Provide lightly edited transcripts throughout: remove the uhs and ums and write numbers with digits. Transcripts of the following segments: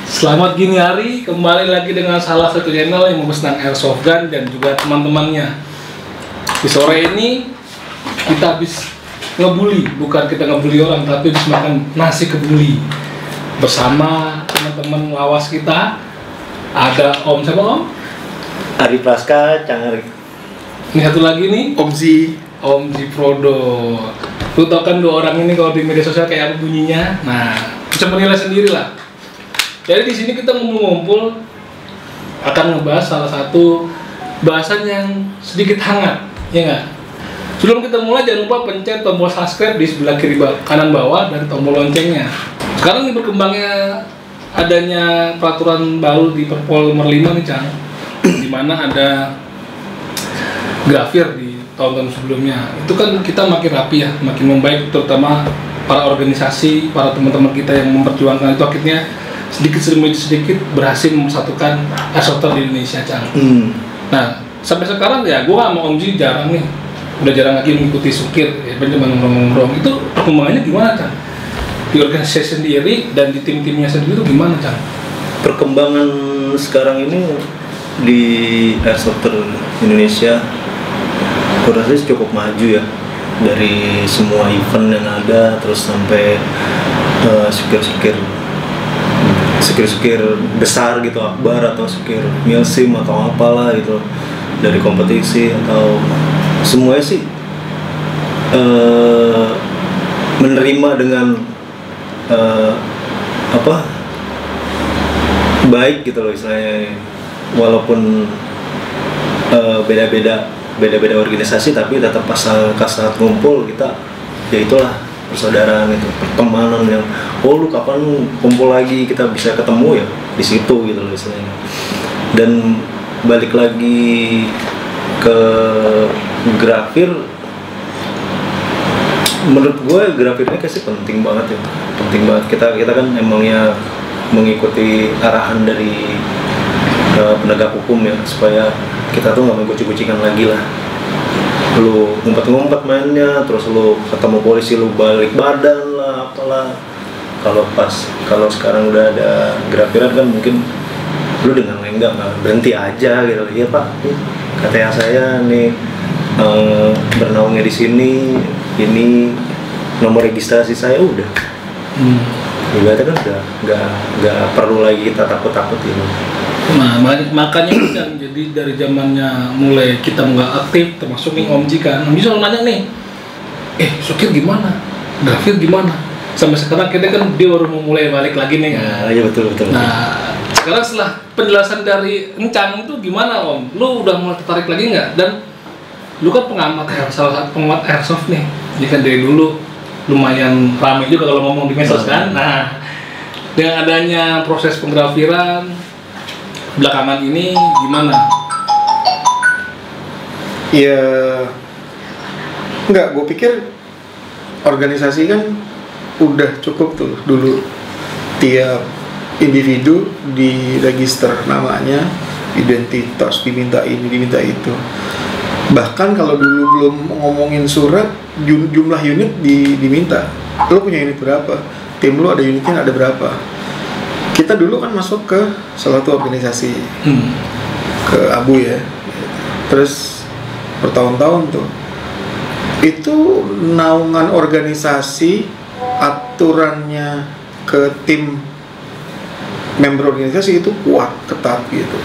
Selamat gini hari, kembali lagi dengan salah satu channel yang membahas airsoft gun dan juga teman-temannya. Di sore ini kita habis ngebully, bukan kita ngebully orang, tapi habis makan nasi kebuli bersama teman-teman lawas kita. Ada Om siapa Om? Ari Praska, Cangari. Ini satu lagi nih, Om Ji Prodo. Lu tau kan dua orang ini kalau di media sosial kayak apa bunyinya? Nah, bisa menilai sendiri lah. Jadi di sini kita ngumpul akan ngebahas salah satu bahasan yang sedikit hangat, ya nggak? Sebelum kita mulai jangan lupa pencet tombol subscribe di sebelah kiri kanan bawah dan tombol loncengnya. Sekarang ini berkembangnya adanya peraturan baru di Perpol nomor 5 nih Cang, di mana ada grafir di tahun-tahun sebelumnya. Itu kan kita makin rapi ya, makin membaik, terutama para organisasi, para teman-teman kita yang memperjuangkan itu akhirnya sedikit demi sedikit berhasil mempersatukan airsofter di Indonesia, Cang. Nah, sampai sekarang ya gue sama Om Ji jarang nih, udah jarang lagi mengikuti sukir, ya cuma nongkrong-nongkrong. Itu perkembangannya gimana, Cang? Di organisasi sendiri dan di tim-timnya sendiri itu gimana, Cang? Perkembangan sekarang ini di airsofter Indonesia kurasa cukup maju ya, dari semua event yang ada terus sampai sukir besar gitu, akbar atau sukir milsim atau apalah gitu, dari kompetisi atau semuanya sih menerima dengan baik gitu loh istilahnya, walaupun beda-beda organisasi tapi tetap pas saat ngumpul kita ya itulah persaudaraan itu, pertemanan yang lu kapan kumpul lagi, kita bisa ketemu ya di situ gitu loh istilahnya. Dan balik lagi ke grafir, menurut gue grafir ini kasih penting banget ya, penting banget. Kita kan emangnya mengikuti arahan dari penegak hukum ya, supaya kita tuh nggak mengucik-kucikan lagi lah. Lu ngumpet-ngumpet mainnya, terus lu ketemu polisi lu balik badan lah, apalah. Kalau sekarang udah ada grafiran kan mungkin lu dengan lenggak nggak berhenti aja gitu. Iya Pak, katanya saya nih bernaungnya di sini, ini nomor registrasi saya udah. Ibaratnya kan udah nggak perlu lagi kita takut-takutin. Nah, makanya kan jadi dari zamannya mulai kita nggak aktif, termasuk nih Om Ji kan, Om Ji selalu nanya nih, sukir gimana, grafir gimana, sampai sekarang kita kan dia baru mau mulai balik lagi nih kan. Iya betul. Nah, sekarang setelah penjelasan dari Encang itu gimana Om, lu udah mulai tertarik lagi nggak? Dan lu kan salah satu pengamat airsoft nih, jadi kan dari dulu lumayan ramai juga kalau ngomong di medsos kan. Nah, dengan adanya proses penggrafiran belakangan ini gimana? Ya, gue pikir organisasi kan udah cukup tuh dulu, tiap individu diregister namanya, identitas, diminta ini, diminta itu. Bahkan kalau dulu belum ngomongin surat, jumlah unit diminta. Lo punya unit berapa? Tim lo ada unitnya ada berapa? Kita dulu kan masuk ke salah satu organisasi, ke ABU ya, terus bertahun-tahun tuh, itu naungan organisasi, aturannya ke tim member organisasi itu kuat, ketat gitu.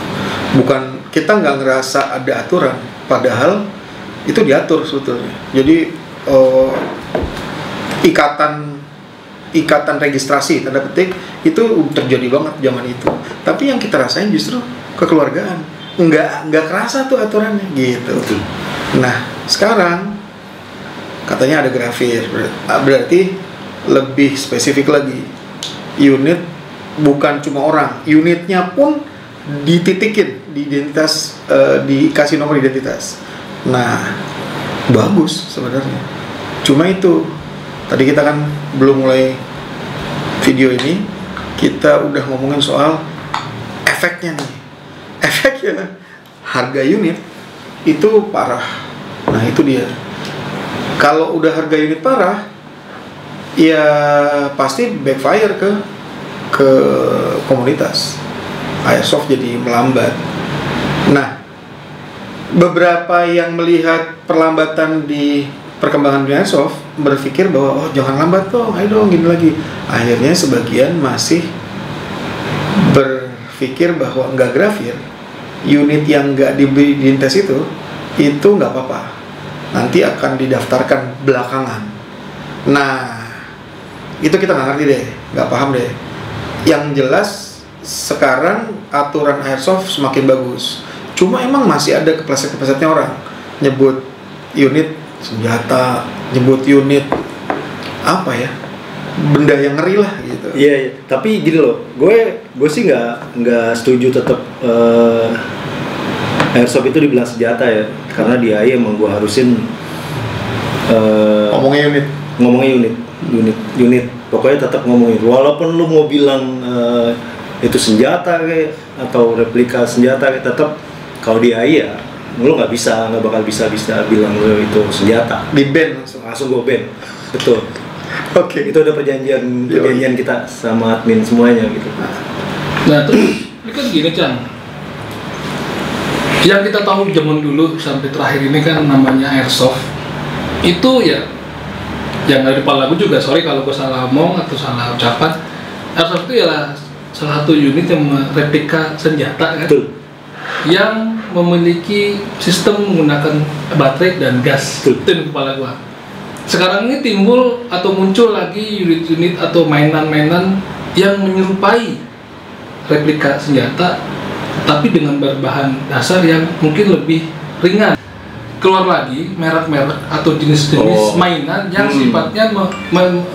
Bukan, kita nggak ngerasa ada aturan, padahal itu diatur sebetulnya. Jadi ikatan registrasi tanda petik itu terjadi banget zaman itu. Tapi yang kita rasain justru kekeluargaan, nggak kerasa tuh aturannya gitu. Nah sekarang katanya ada grafir, berarti lebih spesifik lagi. Unit bukan cuma orang, unitnya pun dititikin di identitas, dikasih nomor identitas. Nah bagus sebenarnya. Cuma itu tadi kita kan belum mulai video ini, kita udah ngomongin soal efeknya nih. Efeknya harga unit itu parah. Nah itu dia. Kalau udah harga unit parah, ya pasti backfire ke komunitas. Airsoft jadi melambat. Nah, beberapa yang melihat perlambatan di perkembangan dunia Airsoft berpikir bahwa oh jangan lambat dong, ayo dong gini lagi. Akhirnya sebagian masih berpikir bahwa enggak grafir, unit yang enggak dibeli di Intes itu nggak apa-apa, nanti akan didaftarkan belakangan. Nah, itu kita nggak ngerti deh, nggak paham deh. Yang jelas sekarang aturan Airsoft semakin bagus. Cuma emang masih ada kepleset-keplesetnya orang nyebut unit senjata, nyebut unit apa ya, benda yang ngeri lah gitu. Iya. Tapi gini loh, gue sih nggak setuju tetap Airsoft itu dibilang senjata ya, karena di AI emang gue harusin ngomongnya unit. Pokoknya tetap ngomongin, walaupun lu mau bilang itu senjata kayak atau replika senjata kayak, tetap kalau di AI ya lu nggak bakal bisa bilang lu itu senjata. Di ban langsung gue ban. Betul. Oke. Itu udah perjanjian kita sama admin semuanya gitu. Nah terus ini kan gini Cang, yang kita tahu zaman dulu sampai terakhir ini kan namanya Airsoft itu ya, yang dari kepala gue juga, sorry kalau gue salah ngomong atau salah ucapan, Airsoft itu ya salah satu unit yang replika senjata kan. Betul. Yang memiliki sistem menggunakan baterai dan gas. Itu di kepala gua. Sekarang ini timbul atau muncul lagi unit-unit atau mainan-mainan yang menyerupai replika senjata tapi dengan berbahan dasar yang mungkin lebih ringan. Keluar lagi merek-merek atau jenis-jenis mainan yang sifatnya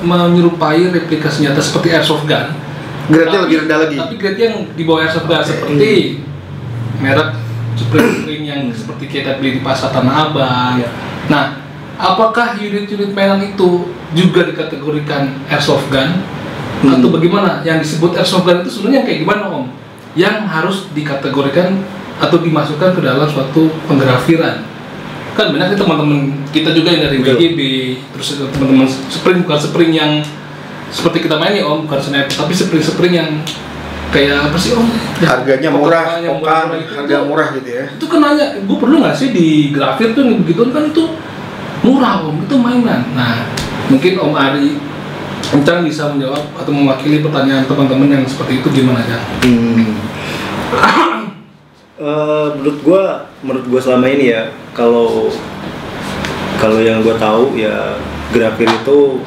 menyerupai replika senjata seperti airsoft gun. Grade-nya lebih rendah lagi. Tapi grade yang di bawah airsoft gun seperti merek spring yang seperti kita beli di pasar Tanah Abang. Nah, apakah unit-unit mainan itu juga dikategorikan airsoft gun atau bagaimana? Yang disebut airsoft gun itu sebenarnya kayak gimana Om? Yang harus dikategorikan atau dimasukkan ke dalam suatu penggrafiran. Kan banyak teman-teman kita juga yang dari WGB, terus teman-teman bukan spring yang seperti kita main ya Om, bukan sniper, tapi spring yang kayak apa sih Om? Harganya murah, harga murah gitu ya. Itu kan nanya, gue perlu nggak sih di grafir tuh begitu kan itu murah Om, itu mainan. Nah, mungkin Om Ari Encang bisa menjawab atau mewakili pertanyaan teman-teman yang seperti itu gimana ya? Menurut gua selama ini ya, kalau yang gua tahu ya, grafir itu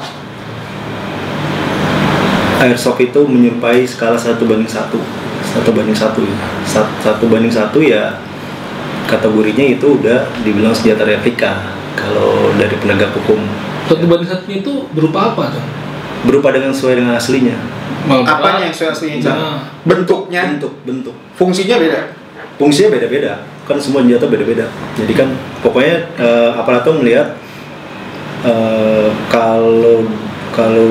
airsoft itu menyerupai skala 1:1 ya, kategorinya itu udah dibilang senjata replika kalau dari penegak hukum. 1:1 itu berupa apa tuh? Berupa sesuai dengan aslinya. Apanya yang sesuai aslinya? Bentuknya? Bentuk. Fungsinya beda? Fungsinya beda-beda, kan semua senjata beda-beda. Jadi kan pokoknya aparatur melihat kalau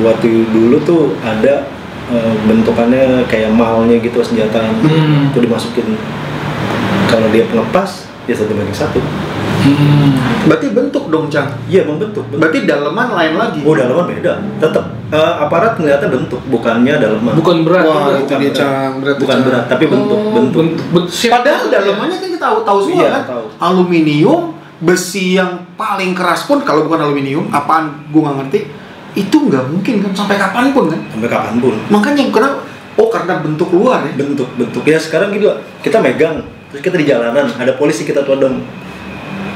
waktu dulu tuh ada bentukannya kayak malnya gitu senjata itu dimasukin. Kalau dia pelepas ya 1:1. Berarti bentuk dong Cang? Iya bentuk. Berarti daleman lain lagi? Oh daleman beda, tetap aparat ngeliatnya bentuk, bukannya daleman. Bukan berat. Wah itu dia Cang, bukan berat, tapi bentuk. Padahal dalemannya kan kita tahu semua kan? Tahu. Aluminium, besi yang paling keras pun kalau bukan aluminium, apaan gua nggak ngerti, itu nggak mungkin kan sampai kapanpun kan? Sampai kapanpun. Makanya karena bentuk luar ya? Bentuk ya sekarang gitu, kita megang, terus kita di jalanan, ada polisi kita todong.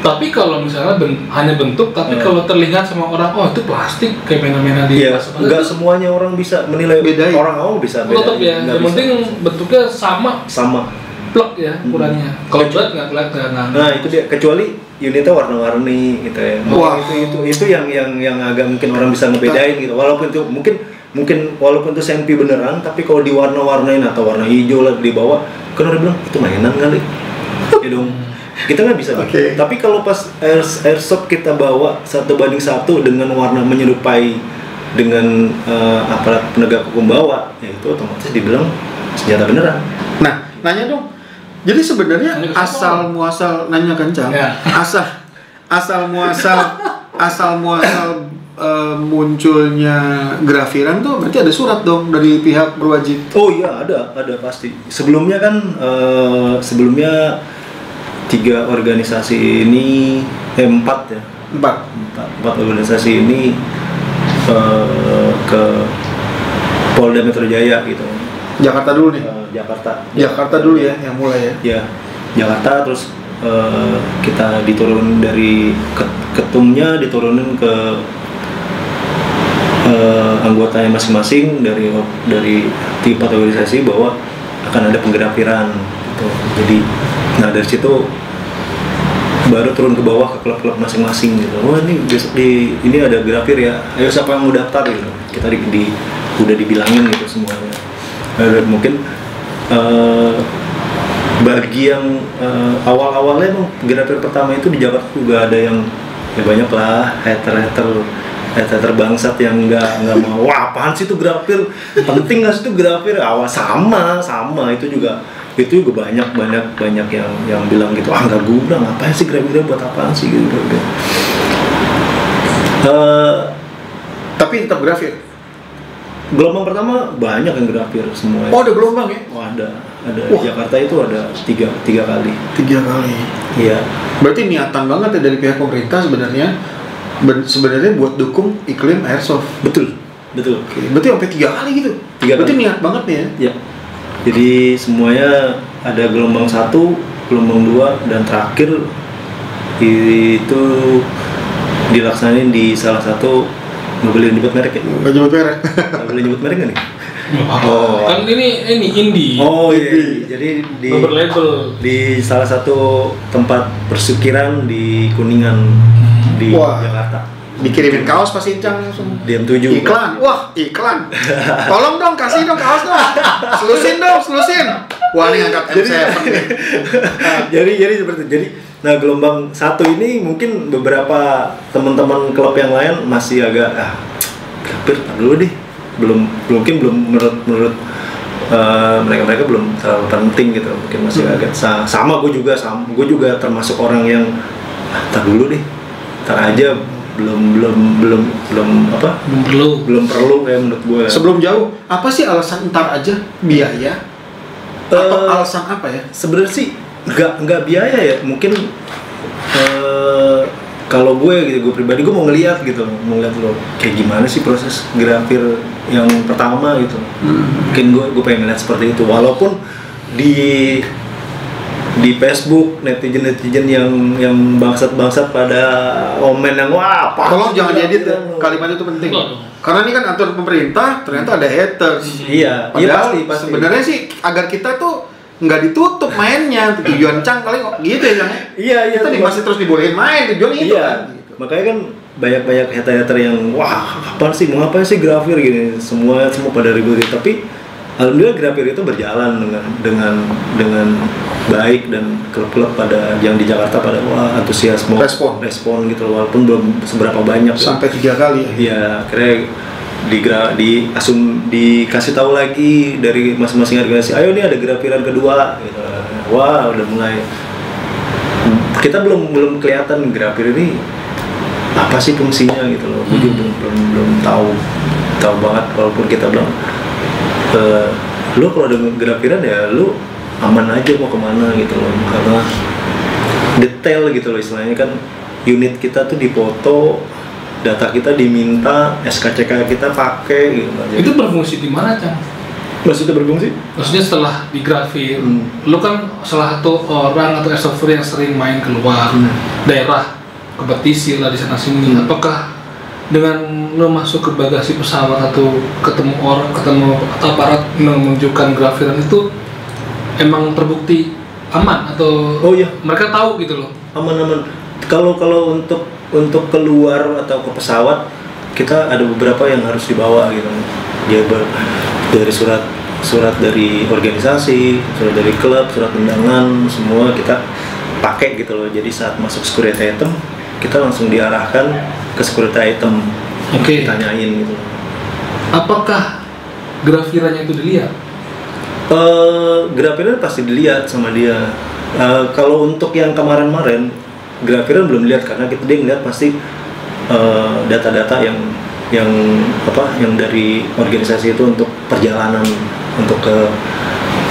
Tapi kalau misalnya hanya bentuk, tapi kalau terlihat sama orang, oh itu plastik kayak mainan-mainan di pasar. Enggak semuanya orang bisa menilai. Bedain. Orang awam bisa bedain. Ya, yang penting bentuknya sama. Plek ya ukurannya. Kalau berat nggak kelihatan. Nah itu dia, kecuali unitnya warna-warni gitu ya. Wah itu yang agak mungkin orang bisa ngebedain gitu. Walaupun itu mungkin walaupun itu sempi beneran, tapi kalau diwarna-warnain atau warna hijau lah di bawah, kan orang bilang itu mainan kali. Ya dong. Kita nggak bisa. Tapi kalau pas airsoft kita bawa 1:1 dengan warna menyerupai dengan aparat penegak hukum bawa, ya itu otomatis dibilang senjata beneran. Nah, nanya dong. Jadi sebenarnya asal muasal nanya kencang. Ya. Asal muasal munculnya Grafiran tuh berarti ada surat dong dari pihak berwajib. Oh iya, ada pasti. Sebelumnya kan sebelumnya 3 organisasi ini 4 ya. 4 organisasi ini ke Polda Metro Jaya gitu. Jakarta dulu nih. Jakarta dulu ya yang mulai ya. Ya, Jakarta terus kita diturun dari ketumnya diturunin ke anggotanya masing-masing dari 4 organisasi bahwa akan ada penggrafiran gitu. Jadi dari situ baru turun ke bawah ke klub-klub masing-masing gitu. Wah, ini besok ini ada grafir ya. Ayo siapa yang mau daftar gitu. Kita udah dibilangin gitu semuanya. Mungkin bagi yang awal-awalnya emang grafir pertama itu di Jakarta juga ada yang ya banyak lah hater bangsat yang nggak mau. Wah, apaan sih itu grafir, penting nggak sih itu grafir? Awas sama itu juga banyak yang bilang gitu, nggak guna, ngapain sih grafir, buat apaan sih gitu. Tapi tetap grafir. Gelombang pertama banyak yang grafir semua. Oh, ada gelombang ya? Oh, ada. Jakarta itu ada tiga kali. 3 kali. Iya. Berarti niatan banget ya dari pihak pemerintah sebenarnya buat dukung iklim airsoft. Betul. Oke. Berarti sampai 3 kali gitu. 3 berarti kali. niat banget nih ya. Iya. Jadi semuanya ada gelombang 1, gelombang 2 dan terakhir itu dilaksanain di salah satu, nggak boleh nyebut merek ya? Nggak nyebut merek nggak nih? Kan ini indie. Oh iya. Jadi berlabel di salah satu tempat persukiran di Kuningan di Jakarta. Dikirimin kaos pas Incang langsung. Diam 7. Iklan. Wah, iklan. Tolong dong, kasih dong kaos dong. Selusin. Wah, ini ngangkat M7 nih. Jadi seperti itu. Nah, gelombang 1 ini mungkin beberapa teman-teman klub yang lain masih agak grafir dulu deh. Belum menurut mereka belum terlalu penting gitu. Mungkin masih agak sama gue juga termasuk orang yang tar dulu deh. Tar aja belum perlu ya menurut gue. Sebelum jauh, apa sih alasan ntar aja? Biaya? Atau alasan apa ya? Sebenarnya sih nggak biaya ya, mungkin kalau gue pribadi gue mau ngeliat lo kayak gimana sih proses grafir yang pertama gitu. Mungkin gue pengen ngeliat seperti itu, walaupun di Facebook netizen yang bangsat pada komen yang wah tolong jangan diedit ya, kalimat itu penting. Karena ini kan aturan pemerintah, ternyata ada haters. Iya pasti. Sebenarnya sih agar kita tuh nggak ditutup mainnya, tujuan Cang kali kok gitu ya Cang. Iya. Kita masih terus dibolehin main, tujuan itu kan. Gitu. Makanya kan banyak hater yang wah mau ngapain sih grafir gini, semua pada ribut, tapi alhamdulillah grafir itu berjalan dengan baik, dan klub-klub pada yang di Jakarta pada antusiasme respon gitu, walaupun belum seberapa banyak sampai 3 kali ya. Akhirnya dikasih tahu lagi dari masing-masing organisasi, ayo nih ada grafiran kedua gitu. Wah, udah mulai, kita belum kelihatan grafir ini apa sih fungsinya gitu loh. Gue juga belum tahu banget, walaupun kita bilang lu kalau ada grafiran ya lu aman aja mau kemana gitu loh, karena detail gitu loh istilahnya kan. Unit kita tuh dipoto, data kita diminta, SKCK kita pakai gitu. Itu berfungsi di mana, Cang? Maksudnya berfungsi? Maksudnya setelah digrafir, lu kan salah satu orang atau airsofters yang sering main keluar daerah, kompetisi lah di sana sini. Apakah dengan lo masuk ke bagasi pesawat atau ketemu aparat menunjukkan grafiran itu emang terbukti aman atau mereka tahu gitu loh? Aman. Kalau untuk keluar atau ke pesawat, kita ada beberapa yang harus dibawa gitu. Dia dari surat dari organisasi, surat dari klub, surat undangan, semua kita pakai gitu loh. Jadi saat masuk security item, kita langsung diarahkan ke security item. Ditanyain gitu. Apakah grafirannya itu dilihat? Grafiran pasti dilihat sama dia. Kalau untuk yang kemarin-kemarin, grafiran belum lihat karena dia ngeliat pasti data-data yang dari organisasi itu untuk perjalanan untuk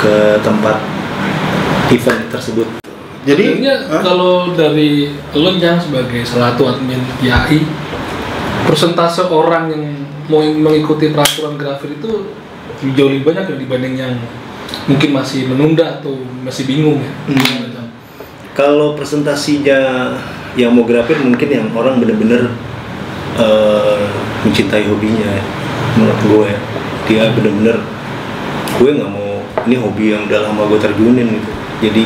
ke tempat event tersebut. Jadi kalau dari lo yang sebagai salah satu admin YAI, persentase orang yang mau mengikuti peraturan grafir itu jauh lebih banyak ya dibanding yang mungkin masih menunda atau masih bingung ya. Kalau presentasinya yang mau grafir mungkin yang orang bener-bener mencintai hobinya ya. Menurut gue ya, dia bener-bener gue nggak mau, ini hobi yang udah lama gue terjunin gitu, jadi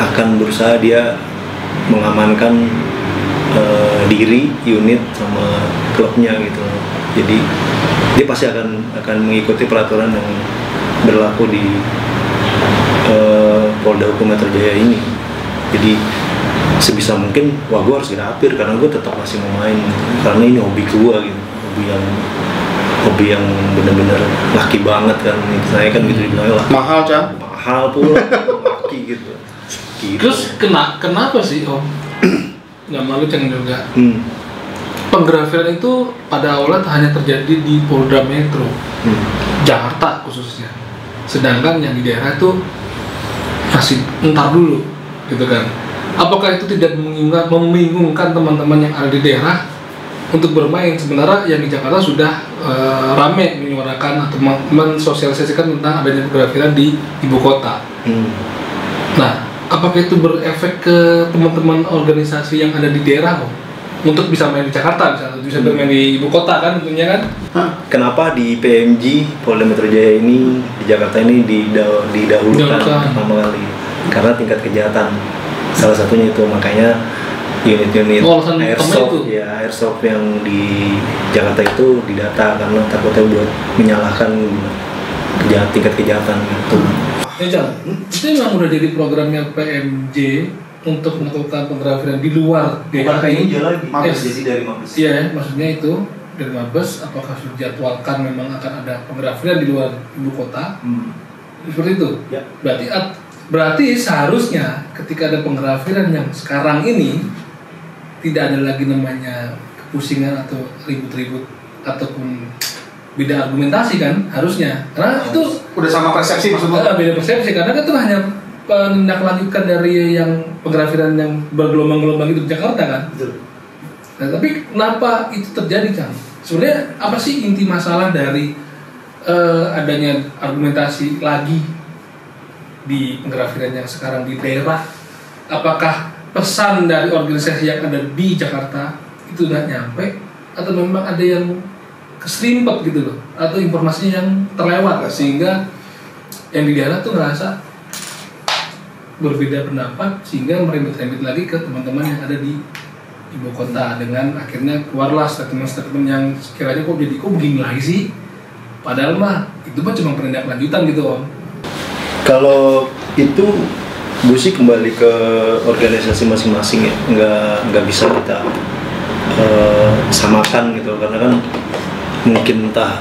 akan berusaha dia mengamankan diri, unit sama klubnya gitu. Jadi dia pasti akan mengikuti peraturan yang berlaku di Polda Hukum Metro Jaya ini. Jadi sebisa mungkin, wah gue harus grafir karena gue tetap masih mau main, karena ini hobi gue gitu, hobi yang benar-benar laki banget kan. Saya kan gitu dibilang lah. Mahal Cang? Mahal pula, laki gitu. Terus kenapa sih Om? Nggak malu Cang juga. Penggrafiran itu pada awalnya hanya terjadi di Polda Metro, Jakarta khususnya. Sedangkan yang di daerah itu masih entar dulu, gitu kan. Apakah itu tidak membingungkan teman-teman yang ada di daerah untuk bermain? Sebenarnya yang di Jakarta sudah rame menyuarakan atau mensosialisasikan tentang adanya penggrafiran di ibu kota. Nah, apakah itu berefek ke teman-teman organisasi yang ada di daerah Om? Untuk bisa main di Jakarta, bisa bermain di ibu kota kan tentunya kan? Kenapa di PMG Polda Metro Jaya ini di Jakarta ini didahulukan pertama kali? Karena tingkat kejahatan salah satunya itu, makanya unit-unit airsoft yang di Jakarta itu didata karena takutnya buat menyalahkan tingkat kejahatan itu. Itu memang udah jadi programnya PMJ untuk melakukan penggrafiran di luar Jakarta ini lagi. Jadi dari Mabes. Iya, maksudnya itu dari Mabes. Apakah sudah dijadwalkan memang akan ada penggrafiran di luar ibu kota? Seperti itu. Ya. Berarti seharusnya ketika ada penggrafiran yang sekarang ini tidak ada lagi namanya kepusingan atau ribut-ribut ataupun beda argumentasi kan harusnya, karena itu Udah sama persepsi maksudnya? beda persepsi, karena itu hanya menindaklanjutkan dari yang penggrafiran yang bergelombang-gelombang itu di Jakarta kan. Betul. Nah, tapi kenapa itu terjadi Kang? Sebenarnya apa sih inti masalah dari adanya argumentasi lagi di penggrafiran yang sekarang di daerah? Apakah pesan dari organisasi yang ada di Jakarta itu nggak nyampe, atau memang ada yang keserimpet gitu loh, atau informasinya yang terlewat sehingga yang di daerah tuh ngerasa berbeda pendapat sehingga merembet-rembet lagi ke teman-teman yang ada di ibu kota, dengan akhirnya keluarlah statement-statement yang sekiranya kok begini lagi sih, padahal mah itu mah cuma penindaklanjutan gitu Om. Kalau itu gue sih kembali ke organisasi masing-masing ya, nggak bisa kita samakan gitu, karena kan mungkin entah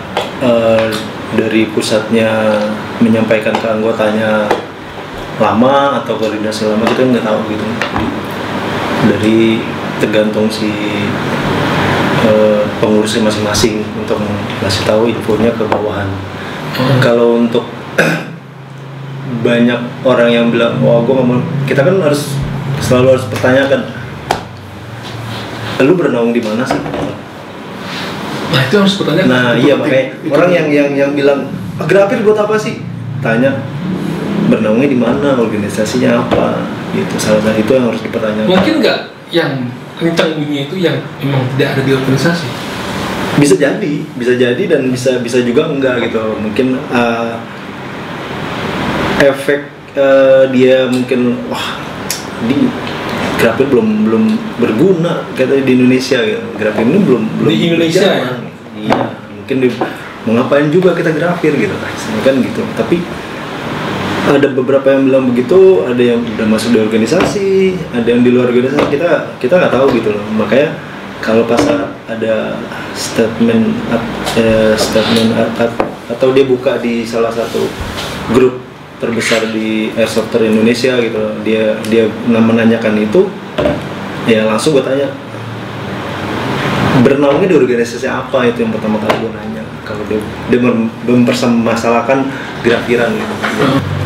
dari pusatnya menyampaikan ke anggotanya lama atau koordinasi lama, kita nggak tahu gitu. Dari tergantung si pengurusnya masing-masing untuk ngasih tahu infonya ke bawahan. Kalau untuk banyak orang yang bilang, wah gue nggak mau, kita kan selalu harus pertanyakan, lu bernaung di mana sih? Nah itu harus bertanya. Nah iya, makanya orang yang bilang grafir buat apa sih? Tanya bernaungnya di mana, organisasinya apa, gitu. Salah satu itu yang harus dipertanyakan. Mungkin nggak yang kencang bunyinya itu yang memang tidak ada di organisasi? Bisa jadi dan bisa juga enggak gitu. Mungkin efek dia mungkin wah di grafir belum berguna katanya di Indonesia gitu. Grafir ini belum di Indonesia ya. Iya, mungkin mau ngapain juga kita grafir gitu kan gitu. Tapi ada beberapa yang bilang begitu, ada yang udah masuk di organisasi, ada yang di luar organisasi, kita nggak tahu gitu loh. Makanya kalau pas ada statement atau dia buka di salah satu grup terbesar di Airsofter Indonesia gitu, dia menanyakan itu, ya langsung gue tanya, bernaungnya di organisasi apa, itu yang pertama kali gue nanya. Kalau dia mempermasalahkan grafiran gitu.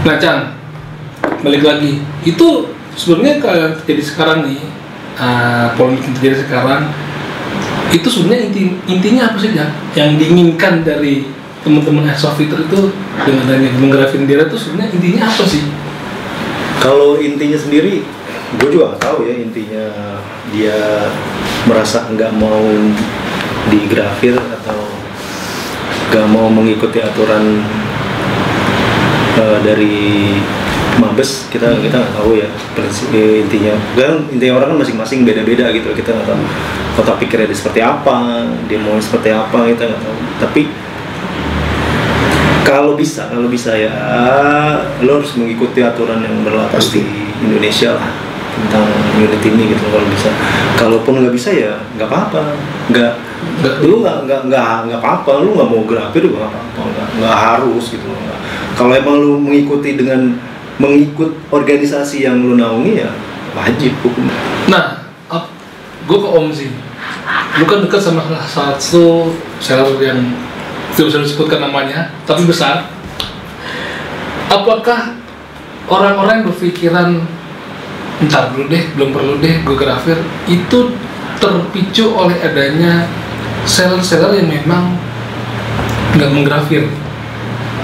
Nah Chan, balik lagi, itu sebenarnya kalau terjadi sekarang nih, polemik yang terjadi sekarang, itu sebenarnya intinya apa sih Chan? Yang diinginkan dari teman-teman Airsoft Fighter itu dengan adanya menggrafin dia itu sebenarnya intinya apa sih? Kalau intinya sendiri, gue juga nggak tahu ya intinya dia merasa nggak mau digrafir atau nggak mau mengikuti aturan dari Mabes, kita nggak tahu ya intinya. Kan intinya orang kan masing-masing beda-beda gitu, kita nggak tahu kotak pikirnya dia seperti apa, dia mau seperti apa, kita nggak tahu. Tapi kalau bisa ya lo harus mengikuti aturan yang berlaku di Indonesia lah tentang unit ini gitu kalau bisa. Kalaupun nggak bisa ya nggak apa-apa, lu nggak apa-apa, lu nggak mau grafir juga nggak apa-apa, nggak harus gitu. Kalau emang lu mengikut organisasi yang lu naungi ya wajib hukum. Nah, gue ke Om sih, lu kan dekat sama salah satu seller yang tidak bisa disebutkan namanya, tapi besar. Apakah orang-orang yang berpikiran ntar dulu deh, belum perlu deh gue grafir, itu terpicu oleh adanya seller-seller yang memang nggak menggrafir?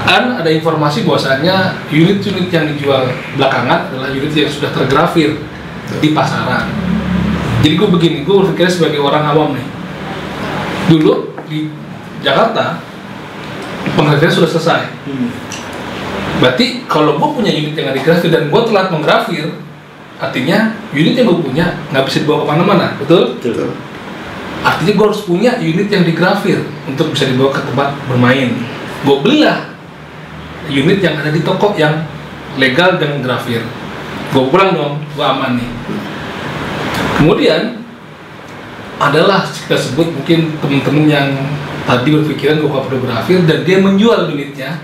Kan ada informasi bahwasanya unit-unit yang dijual belakangan adalah unit yang sudah tergrafir di pasaran. Jadi gue begini, gue berpikir sebagai orang awam nih. Dulu di Jakarta penggrafiran sudah selesai. Berarti kalau gue punya unit yang nggak digrafir dan gue telat menggrafir, artinya unit yang gue punya nggak bisa dibawa kemana-mana, betul? Betul. Artinya gue harus punya unit yang digrafir untuk bisa dibawa ke tempat bermain. Gue belilah unit yang ada di toko yang legal dan grafir. Gue pulang dong, gue aman nih. Kemudian adalah kita sebut mungkin teman-teman yang tadi berpikiran gue perlu grafir dan dia menjual unitnya,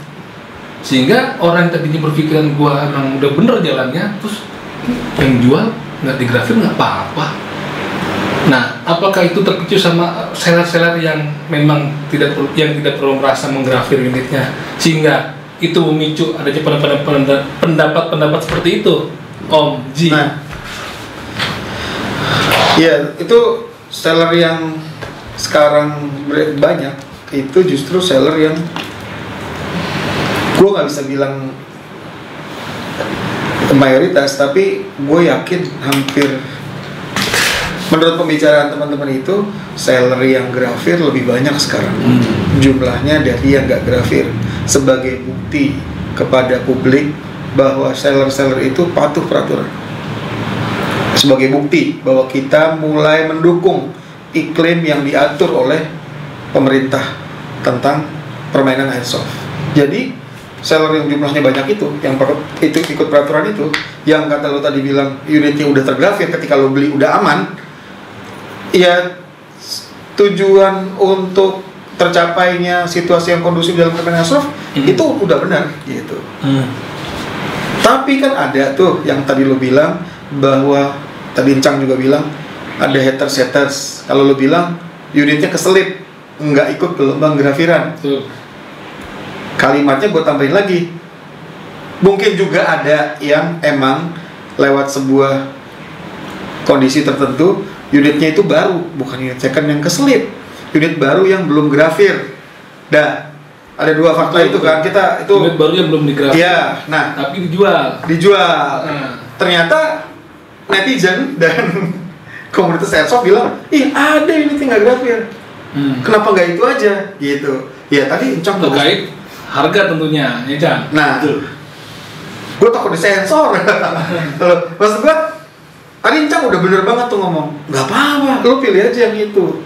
sehingga orang yang tadinya berpikiran gue emang udah bener jalannya, terus yang jual nggak digrafir nggak apa-apa. Nah, apakah itu terpicu sama seller-seller yang memang tidak perlu merasa menggrafir unitnya, sehingga itu memicu adanya pendapat seperti itu, Om Ji? Nah, ya itu seller yang sekarang banyak itu justru seller yang gue nggak bisa bilang mayoritas, tapi gue yakin hampir menurut pembicaraan teman-teman itu seller yang grafir lebih banyak sekarang jumlahnya dari yang nggak grafir, sebagai bukti kepada publik bahwa seller-seller itu patuh peraturan, sebagai bukti bahwa kita mulai mendukung iklim yang diatur oleh pemerintah tentang permainan airsoft. Jadi seller yang jumlahnya banyak itu, yang itu ikut peraturan itu, yang kata lo tadi bilang unitnya udah tergrafir, ketika lo beli udah aman, ya tujuan untuk tercapainya situasi yang kondusif dalam permainan airsoft itu udah benar gitu. Tapi kan ada tuh yang tadi lo bilang bahwa tadi Encang juga bilang ada haters. Kalau lo bilang unitnya keselip, nggak ikut gelombang grafiran. Kalimatnya gue tambahin lagi. Mungkin juga ada yang emang lewat sebuah kondisi tertentu unitnya itu baru, bukan unit second yang keselip, unit baru yang belum grafir. Dah, ada dua fakta itu kan, kita itu unit baru yang belum digrafir. Iya, nah, tapi dijual. Ternyata netizen dan komunitas airsoft bilang, ih ada unit yang nggak grafir. Kenapa nggak itu aja? Gitu. Ya tadi Encang terkait harga tentunya, ya Cang. Nah, gue takut disensor. Maksud gue, tadi Encang udah bener banget tuh ngomong, nggak apa-apa, lo pilih aja yang itu.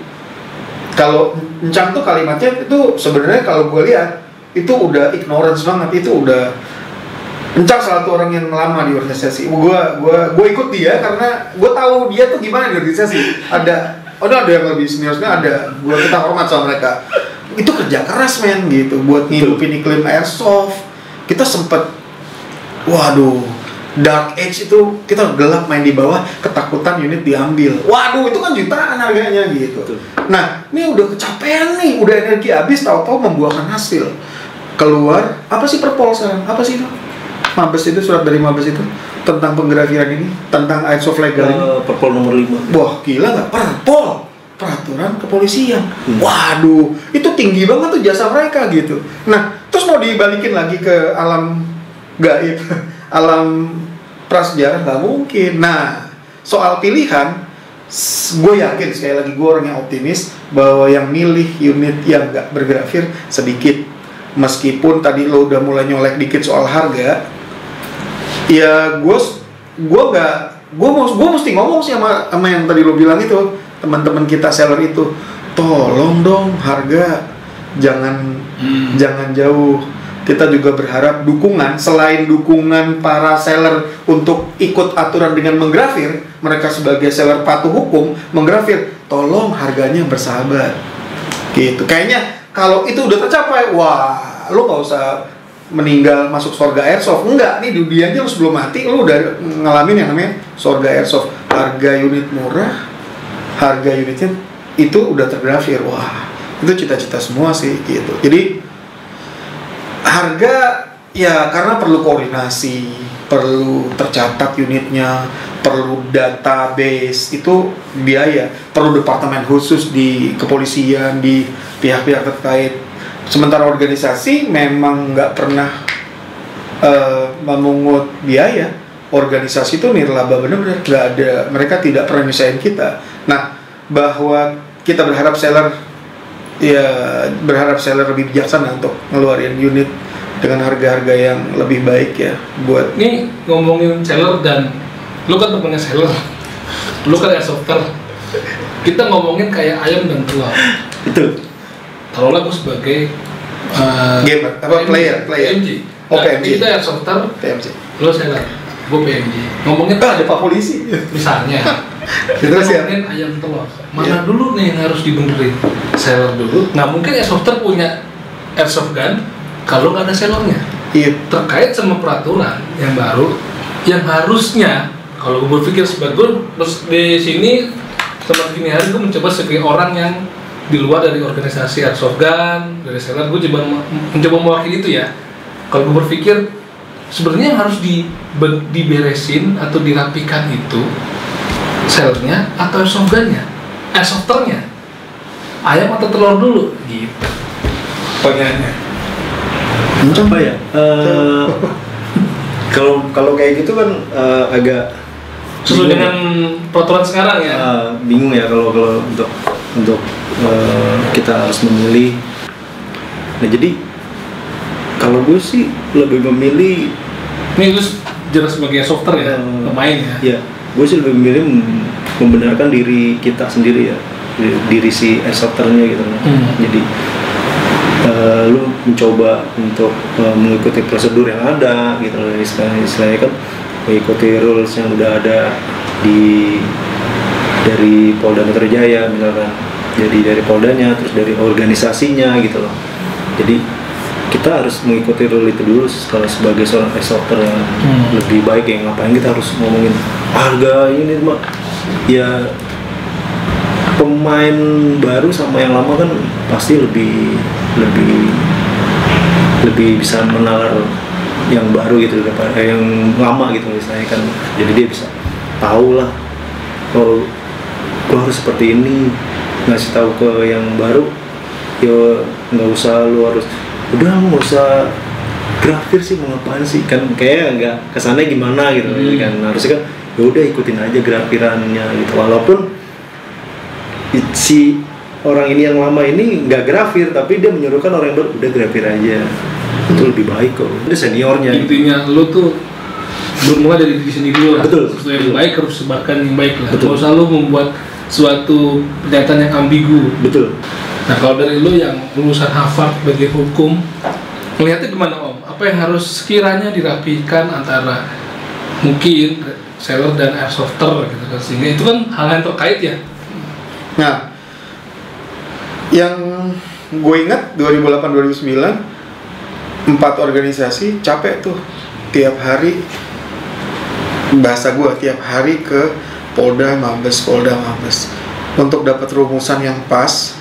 Kalau Encang tuh kalimatnya itu sebenarnya kalau gue lihat itu udah ignorance banget, itu udah Encang salah satu orang yang lama di organisasi. Gue ikut dia karena gue tahu dia tuh gimana di organisasi. Ada yang lebih seniornya, kita hormat sama mereka. Itu kerja keras men gitu buat ngidupin iklim airsoft. Kita sempet, waduh, Dark Age itu kita gelap main di bawah, ketakutan unit diambil. Waduh, itu kan jutaan harganya gitu. Nah, ini udah kecapean nih, udah energi habis, tahu-tahu membuahkan hasil. Keluar, apa sih Perpol sekarang? Apa sih itu? Mabes itu, surat dari Mabes itu tentang penggrafiran ini, tentang airsoft legal ini. Perpol nomor 5. Wah, gila nggak? Perpol, peraturan kepolisian. Waduh, itu tinggi banget tuh jasa mereka gitu. Nah, terus mau dibalikin lagi ke alam gaib, alam prasejarah nggak mungkin. Nah, soal pilihan, gue yakin sekali lagi gue orang yang optimis bahwa yang milih unit yang nggak bergrafir sedikit. Meskipun tadi lo udah mulai nyolek dikit soal harga, ya gue mesti ngomong sih sama yang tadi lo bilang itu, teman-teman kita seller itu, tolong dong harga jangan jauh. Kita juga berharap dukungan, selain dukungan para seller untuk ikut aturan dengan menggrafir, mereka sebagai seller patuh hukum menggrafir, tolong harganya bersahabat gitu. Kayaknya kalau itu udah tercapai, wah lo gak usah meninggal masuk surga airsoft. Enggak, nih di dunia aja lo sebelum mati lo udah ngalamin yang namanya surga airsoft. Harga unit murah, harga unitnya itu udah tergrafir. Wah, itu cita-cita semua sih gitu. Jadi harga ya karena perlu koordinasi, perlu tercatat unitnya, perlu database, itu biaya, perlu departemen khusus di kepolisian, di pihak-pihak terkait. Sementara organisasi memang nggak pernah memungut biaya. Organisasi itu nirlaba benar-benar, nggak ada, mereka tidak pernah nyusahin kita. Nah, bahwa kita berharap seller lebih bijaksana untuk ngeluarin unit dengan harga-harga yang lebih baik ya buat. Nih ngomongin seller, dan lu kan temennya seller, lu kan airsofter, kita ngomongin kayak ayam dan telur. Betul. Taruhlah gue sebagai gamer, apa player. PMG. Oh, PMG. Kita airsofter, PMG. lu seller, gue PMG. Ngomongin ada Pak Polisi misalnya. Kita Terus ya? ngomongin ayam telur. Mana dulu nih yang harus dibenerin? Seller dulu. Nggak mungkin airsofter punya airsoft gun kalau nggak ada sellernya. Iya. Terkait sama peraturan yang baru, yang harusnya kalau gue berpikir sebagai di sini sama gini hari gue mencoba sebagai orang yang di luar dari organisasi airsoft gun, dari seller, gue coba mencoba mewakili itu ya. Kalau gue berpikir sebenarnya yang harus diberesin atau dirapikan itu sellernya atau airsoft gunnya, airsofternya, ayam atau telur dulu gitu. Pertanyaannya. Apa ya? Kalau kayak gitu kan agak sesuai dengan peraturan sekarang ya. Bingung ya kalau untuk kita harus memilih. Nah jadi kalau gue sih lebih memilih. Ini terus jelas sebagai softer ya, pemain ya. Iya, gue sih lebih memilih membenarkan diri kita sendiri ya, diri si airsofternya gitu. Jadi lu mencoba untuk mengikuti prosedur yang ada gitu loh, istilahnya kan mengikuti rules yang udah ada dari Polda Metro Jaya misalkan, jadi dari Poldanya, terus dari organisasinya gitu loh. Jadi kita harus mengikuti rule itu dulu kalau sebagai seorang airsofter yang lebih baik ya. Ngapain kita harus ngomongin harga ini mah ya, pemain baru sama yang lama kan pasti lebih bisa menalar yang baru gitu daripada yang lama gitu misalnya kan. Jadi dia bisa tahu lah kalau gua harus seperti ini, ngasih tahu ke yang baru ya nggak usah lu harus udah nggak usah grafir sih, mau ngapain sih kan, kayak nggak kesannya gimana gitu kan. Harusnya kan ya udah ikutin aja grafirannya gitu, walaupun si orang ini yang lama ini nggak grafir tapi dia menyuruhkan orang yang baru udah grafir aja, itu lebih baik kok, itu seniornya. Intinya lu tuh bermula dari diri sendiri dulu lah. Betul. Sesuatu yang baik harus sebarkan yang baik lah. Betul. Nggak usah lu membuat suatu pernyataan yang ambigu. Betul. Nah kalau dari lu yang lulusan Harvard bagi hukum, melihatnya gimana Om? Apa yang harus sekiranya dirapikan antara mungkin seller dan airsofter gitu kan, sehingga itu kan hal yang terkait ya. Nah, yang gue ingat 2008-2009 4 organisasi capek tuh tiap hari bahasa gue tiap hari ke Polda Mabes untuk dapat rumusan yang pas,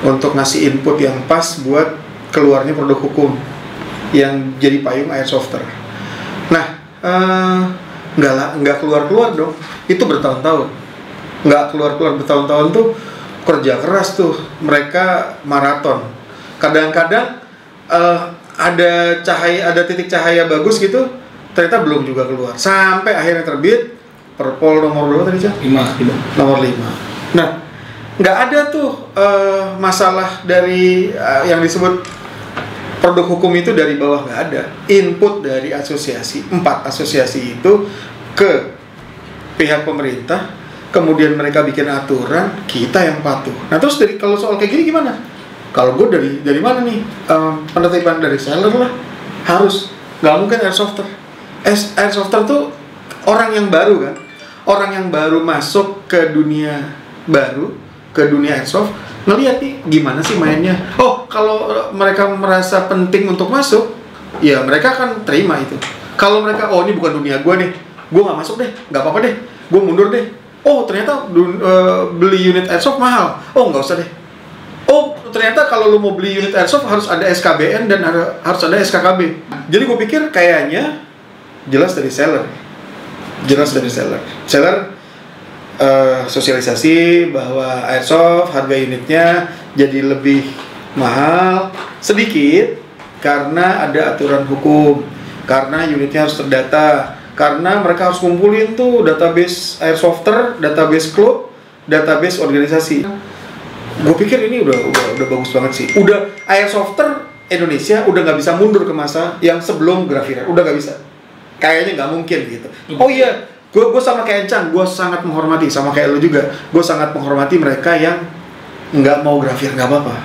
untuk ngasih input yang pas buat keluarnya produk hukum yang jadi payung Airsofter. Nah, nggak keluar dong, itu bertahun-tahun. Nggak keluar bertahun-tahun tuh kerja keras tuh, mereka maraton. Kadang-kadang ada titik cahaya bagus gitu, ternyata belum juga keluar. Sampai akhirnya terbit Perpol nomor berapa tadi, Cak? 5. Nomor 5. Nah, nggak ada tuh masalah dari yang disebut produk hukum itu dari bawah, nggak ada. Input dari asosiasi, 4 asosiasi itu ke pihak pemerintah, kemudian mereka bikin aturan, kita yang patuh. Nah terus kalau soal kayak gini gimana? Kalau gue dari mana nih? Penertiban dari seller lah, harus. Nggak mungkin Airsofter. Airsofter tuh orang yang baru kan, orang yang baru masuk ke dunia baru, ke dunia airsoft, ngeliat nih gimana sih mainnya. Oh, kalau mereka merasa penting untuk masuk, ya mereka akan terima itu. Kalau mereka, oh ini bukan dunia gue nih, gue nggak masuk deh, nggak apa-apa deh, gue mundur deh. Oh ternyata beli unit airsoft mahal, oh nggak usah deh. Oh ternyata kalau lu mau beli unit airsoft harus ada SKBN dan harus ada SKKB. Jadi gue pikir kayaknya jelas dari seller. Seller sosialisasi bahwa airsoft harga unitnya jadi lebih mahal sedikit karena ada aturan hukum, karena unitnya harus terdata, karena mereka harus kumpulin tuh database airsofter, database klub, database organisasi. Gue pikir ini udah bagus banget sih. Udah airsofter Indonesia udah nggak bisa mundur ke masa yang sebelum Grafiren, udah nggak bisa. Kayaknya nggak mungkin gitu. Oh iya, gue sama kayak Encang, gue sangat menghormati, sama kayak lu juga, gue sangat menghormati mereka yang nggak mau Grafiren, nggak apa-apa,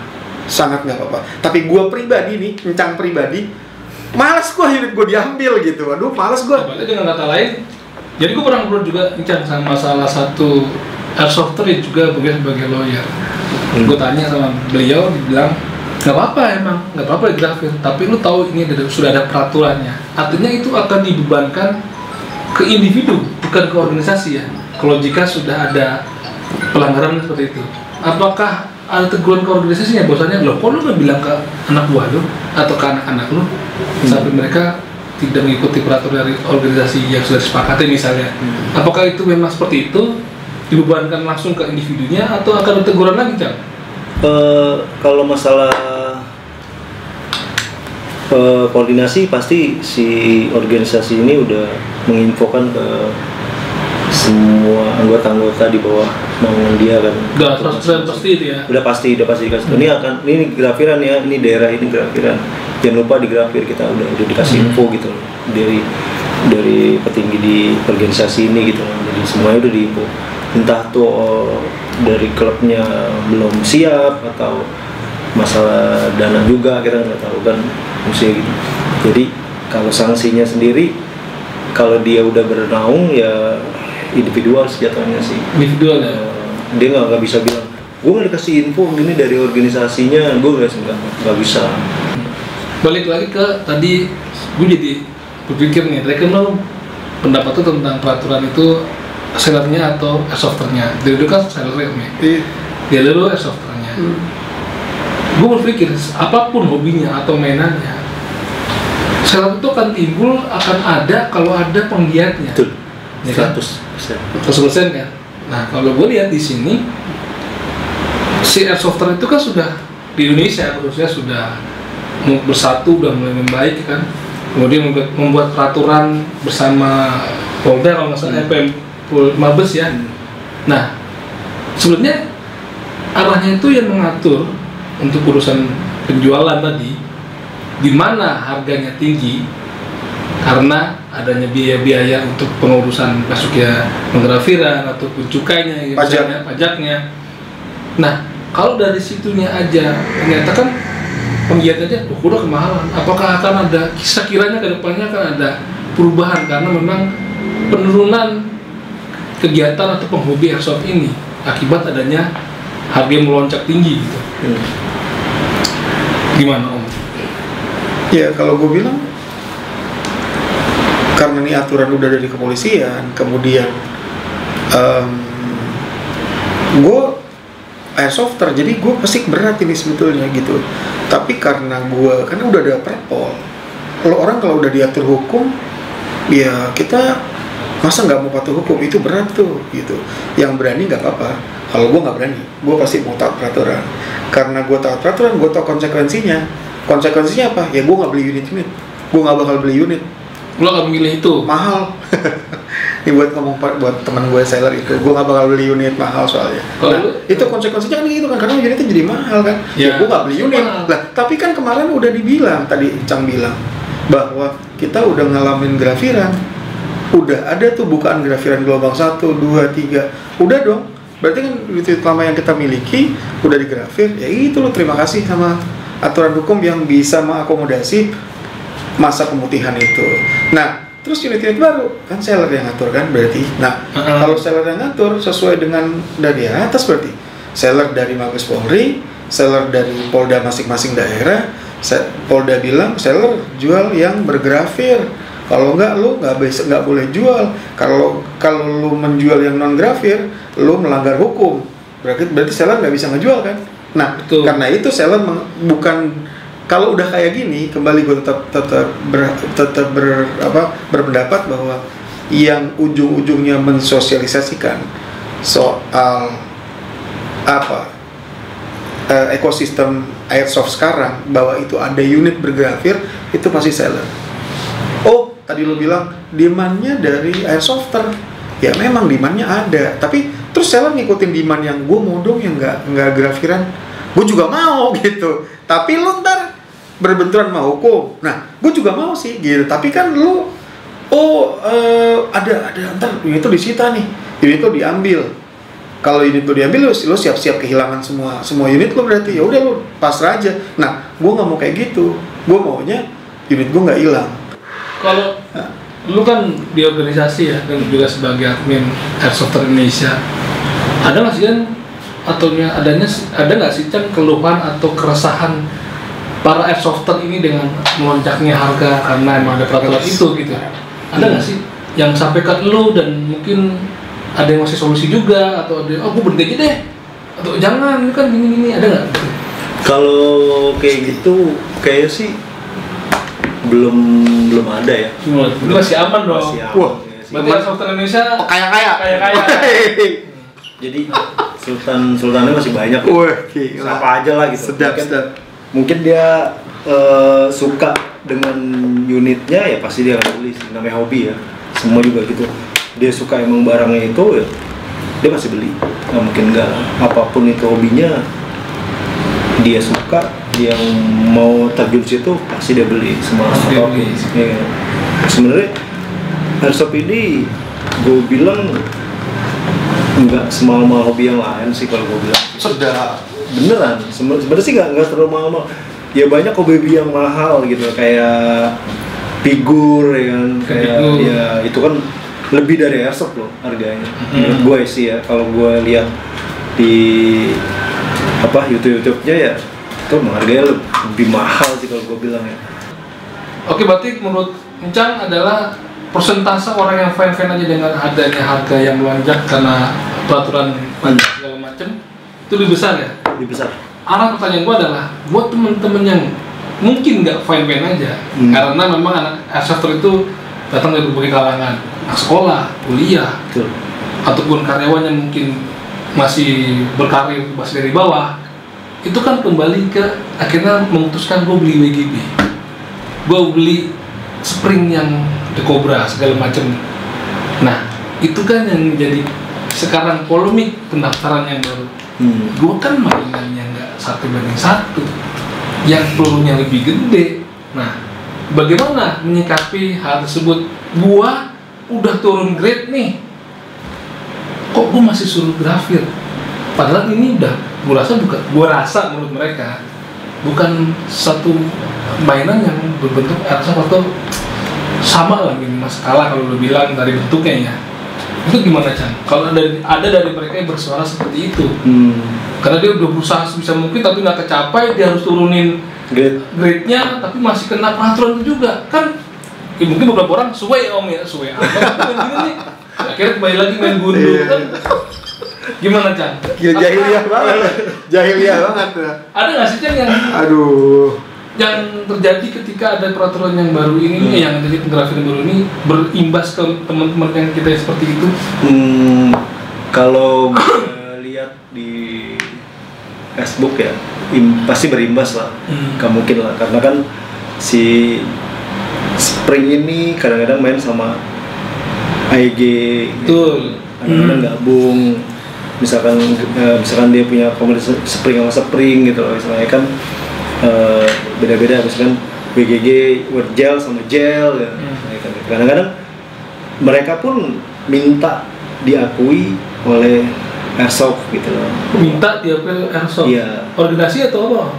sangat nggak apa-apa. Tapi gue pribadi nih, Encang pribadi, malas gue unit gue diambil gitu. Aduh, malas gue. Dengan kata lain, jadi gue pernah ngobrol juga Encang sama salah satu airsofter yang juga bekerja sebagai lawyer. Gue tanya sama beliau, dibilang nggak apa-apa emang, nggak apa-apa di Grafir, tapi lu tahu ini sudah ada peraturannya. Artinya itu akan dibebankan ke individu, bukan ke organisasi ya. Kalau jika sudah ada pelanggaran seperti itu, apakah ada teguran ke organisasinya? Bahwasanya loh, kok lu nggak bilang ke anak buah lu atau ke anak-anak lu sampai mereka tidak mengikuti peraturan dari organisasi yang sudah disepakati misalnya? Apakah itu memang seperti itu? Dibebankan langsung ke individunya atau akan ada teguran lagi, Cang? Kalau masalah koordinasi pasti si organisasi ini udah menginfokan ke semua anggota-anggota di bawah naungan dia kan. Udah pasti itu ya. Udah pasti dikasih. Ini Grafiren ya, ini daerah ini Grafiren. Jangan lupa di Grafir kita udah dikasih info gitu loh, dari petinggi di organisasi ini gitu loh. Jadi semuanya udah diinfo. Entah tuh dari klubnya belum siap atau masalah dana juga, kita nggak tahu kan musuhnya gitu. Jadi kalau sanksinya sendiri, kalau dia udah bernaung ya individual jatuhnya sih. Individual ya. Dia nggak bisa bilang, gue nggak dikasih info gini dari organisasinya, gue nggak bisa. Balik lagi ke tadi, gue jadi berpikir nih, tadi kan lo pendapat tuh tentang peraturan itu sellernya atau airsofternya. Dia dulu kan sellernya nih. Dia dulu airsofternya. Gue berpikir apapun hobinya atau mainannya, seller itu akan timbul, akan ada kalau ada penggiatnya. Betul. Ya kan? 100% kan. Nah kalau gue lihat di sini, si airsofter itu kan sudah di Indonesia khususnya sudah bersatu, udah mulai membaik kan. Kemudian membuat peraturan bersama Polda kalau nggak salah Mabes ya. Nah, sebenarnya arahnya itu yang mengatur untuk urusan penjualan tadi, di mana harganya tinggi karena adanya biaya-biaya untuk pengurusan masuknya penggrafiran ataupun cukainya, pajaknya. Nah, kalau dari situnya aja ternyata kan penggiat aja, udah kemahalan. Apakah akan ada sekiranya ke depannya akan ada perubahan karena memang penurunan kegiatan atau penghobi airsoft ini akibat adanya harga yang melonjak tinggi gitu. Gimana Om? Ya kalau gue bilang karena ini aturan udah dari kepolisian, kemudian gue airsofter, jadi gue pasti berat ini sebetulnya gitu. Tapi karena udah ada perpol, orang kalau udah diatur hukum, ya kita masa nggak mau patuh hukum, itu berat tuh gitu. Yang berani nggak apa-apa, kalau gue nggak berani, gue pasti mau taat peraturan. Karena gue taat peraturan, gue tahu konsekuensinya. Konsekuensinya apa? Ya gue nggak beli unit, gue nggak bakal beli unit. Lo nggak memilih itu? Mahal. Ini buat ngomong buat teman gue seller itu, gue nggak bakal beli unit mahal soalnya. Nah, itu konsekuensinya kan gitu kan, karena unitnya jadi mahal kan. Ya gue nggak beli unit. Lah, tapi kan kemarin udah dibilang, tadi Cang bilang bahwa kita udah ngalamin grafiran, udah ada tuh bukaan grafiran gelombang 1, 2, 3, udah dong. Berarti kan unit lama yang kita miliki udah digrafir, ya itu loh, terima kasih sama aturan hukum yang bisa mengakomodasi masa pemutihan itu. Nah, terus unit-unit baru kan seller yang ngatur kan berarti. Nah, kalau seller yang ngatur sesuai dengan dari atas berarti seller dari Mabes Polri, seller dari Polda masing-masing daerah. Polda bilang seller jual yang bergrafir. Kalau enggak lu nggak boleh jual. Kalau lu menjual yang non grafir, lu melanggar hukum. Berarti seller nggak bisa ngejual kan? Nah, betul. Karena itu seller bukan. Kalau udah kayak gini, kembali gue tetap berpendapat bahwa yang ujung-ujungnya mensosialisasikan soal ekosistem airsoft sekarang, bahwa itu ada unit bergrafir, itu pasti seller. Oh, tadi lo bilang demand-nya dari airsofter, ya memang demand-nya ada, tapi terus seller ngikutin demand yang gue mau dong yang nggak grafiran, gue juga mau gitu, tapi lo ntar berbenturan sama hukum. Nah, gue juga mau sih gitu. Tapi kan lu ada ntar unit itu disita nih. Unit itu diambil. Kalau unit itu diambil, lu siap-siap kehilangan semua unit lu, berarti ya udah lu pasrah aja. Nah, gue nggak mau kayak gitu. Gue maunya unit gue nggak hilang. Kalau lu kan di organisasi ya, dan juga sebagai admin Airsofter Indonesia, ada nggak sih kan ada nggak sih kan keluhan atau keresahan para airsofter ini dengan melonjaknya harga karena emang ada peraturan itu gitu? Ada nggak sih yang sampai ke lu dan mungkin ada yang masih solusi juga, atau ada gue berhenti aja deh, atau jangan, ini kan gini, ada nggak? Kalau kayak gitu kayaknya sih belum ada ya. Ini masih aman dong. Masih aman. Wah, berarti airsofter Indonesia kaya. Jadi sultannya masih banyak. Wah, siapa aja lah gitu. Sedap. Mungkin dia suka dengan unitnya, ya pasti dia akan beli. Namanya hobi ya, semua juga gitu. Dia suka emang barangnya itu, ya dia pasti beli. Nggak mungkin nggak. Apapun itu hobinya, dia suka, yang mau terjun situ pasti dia beli. Semua apapun. Ya. Sebenarnya airsoft ini gue bilang nggak semahal-mahal hobi yang lain sih kalau gue bilang. Sedap. Beneran, sebenarnya sih nggak terlalu mahal. Ya banyak hobi yang mahal gitu, kayak figur ya kan, kayak ya itu kan lebih dari airsoft loh harganya. Menurut gue sih ya, kalau gue lihat di YouTube-nya ya, itu harganya lebih mahal sih kalau gue bilang ya. Oke, berarti menurut Encang adalah persentase orang yang fan-fan aja dengan adanya harga yang melonjak karena peraturan segala macam itu lebih besar ya? Lebih besar. Arah pertanyaan gue adalah buat temen-temen yang mungkin nggak fine-fine aja, karena memang anak airsofter itu datang dari berbagai kalangan, anak sekolah, kuliah, betul, ataupun karyawan yang mungkin masih berkarir masih dari bawah, itu kan kembali ke akhirnya memutuskan gue beli WGB, gue beli spring yang The Cobra segala macam. Nah, itu kan yang menjadi sekarang polemik pendaftaran yang baru. Gue kan mainannya nggak 1:1, yang pelurunya lebih gede. Nah, bagaimana menyikapi hal tersebut? Gue udah turun grade nih, kok gue masih suruh grafir? Padahal ini udah, gue rasa menurut mereka bukan satu mainan yang berbentuk airsoft atau sama lah gini mas, kalah kalau lo bilang dari bentuknya ya. Itu gimana Chan? Kalau ada dari mereka yang bersuara seperti itu, karena dia udah berusaha sebisa mungkin tapi nggak kecapai, dia harus turunin grade-nya, tapi masih kena peraturan itu juga kan. mungkin beberapa orang suwe om ya, suwe apa main gini nih, akhirnya kembali lagi main gundu kan. Gimana Chan? Jahiliyah banget. Jahiliyah banget. Ada nggak sih Chan yang yang terjadi ketika ada peraturan yang baru ini nih, yang jadi penggrafir baru ini berimbas ke teman-teman yang kita seperti itu? Kalau lihat di Facebook ya, pasti berimbas lah. Gak mungkin lah, karena kan si Spring ini kadang-kadang main sama AEG, betul. Kadang-kadang gabung. Misalkan dia punya komunitas Spring sama Spring gitu loh, misalnya kan beda-beda, misalkan WGG Wordgel sama Gel ya. Kadang-kadang mereka pun minta diakui oleh Airsoft gitu loh. Minta diakui Airsoft? Iya. Organisasi atau apa?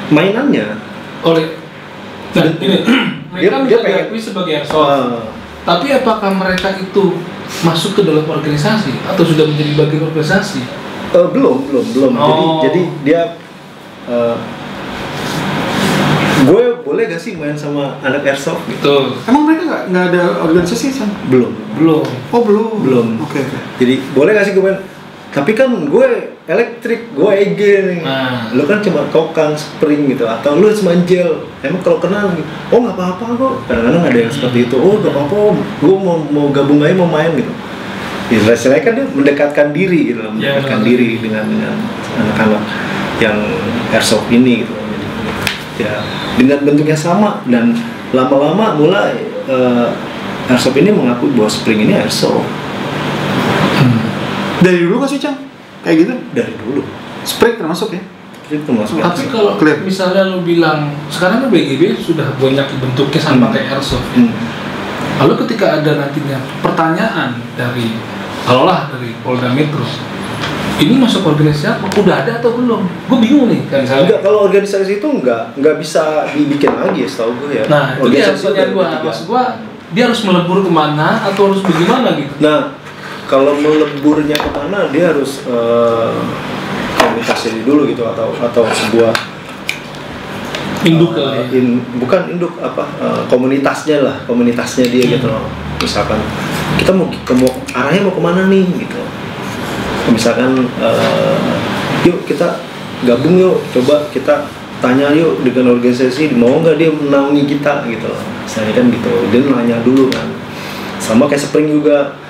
Mainannya oleh ini mereka minta diakui sebagai Airsoft. Tapi apakah mereka itu masuk ke dalam organisasi atau sudah menjadi bagian organisasi? Belum. Jadi dia gue boleh gak sih main sama anak Airsoft gitu? Emang mereka nggak ada organisasi kan? Belum. Oh belum. Oke. Jadi boleh gak sih gue main? Tapi kan gue elektrik, gue EG nih. Lu kan cuma kokang, Spring gitu, atau lu cuma Gel. Emang kalau kenal gitu, oh nggak apa-apa kok. Kadang-kadang ada yang seperti itu. Oh nggak apa-apa, gue mau gabung aja, mau main gitu. Istilahnya kan dia mendekatkan diri gitu, diri dengan anak-anak yang Airsoft ini gitu. Ya dengan bentuknya sama, dan lama-lama mulai Airsoft ini mengaku bahwa Spring ini Airsoft. Dari dulu nggak sih Cang? Kayak gitu? Dari dulu. Spring termasuk ya? Spring termasuk. Tapi kalau misalnya lu bilang sekarang kan BGB sudah banyak bentuknya sama kayak Airsoft ya? Lalu ketika ada nantinya pertanyaan dari Polda Metro, ini masuk organisasi apa? Udah ada atau belum? Gue bingung nih kan. Enggak, kalau organisasi itu nggak bisa dibikin lagi ya, setahu gue ya. Nah, itu dia pertanyaan gue. Maksud gue, dia harus melebur kemana atau harus bagaimana gitu? Nah, kalau meleburnya kemana, dia harus komunikasi dulu gitu, atau sebuah induk bukan induk komunitasnya dia gitu loh. Misalkan kita mau arahnya mau kemana nih gitu. Misalkan yuk kita gabung yuk, coba kita tanya yuk dengan organisasi, mau nggak dia menaungi kita gitu loh. Misalnya kan gitu, dia nanya dulu kan. Sama kayak Spring juga,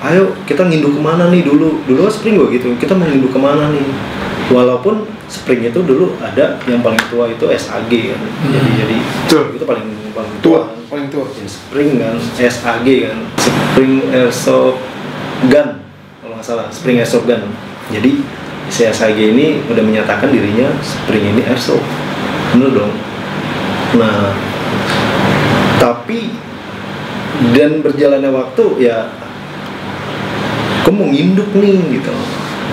ayo kita nginduk kemana nih dulu kan Spring gue gitu, kita mau nginduk kemana nih. Walaupun Spring itu dulu ada yang paling tua itu SAG kan, jadi itu paling tua. Ya, Spring kan, SAG kan, Spring Airsoft Gun kalau nggak salah, Spring Airsoft Gun. Jadi si SAG ini udah menyatakan dirinya Spring ini Airsoft, bener dong. Nah, tapi dan berjalannya waktu ya, aku mau nginduk nih gitu.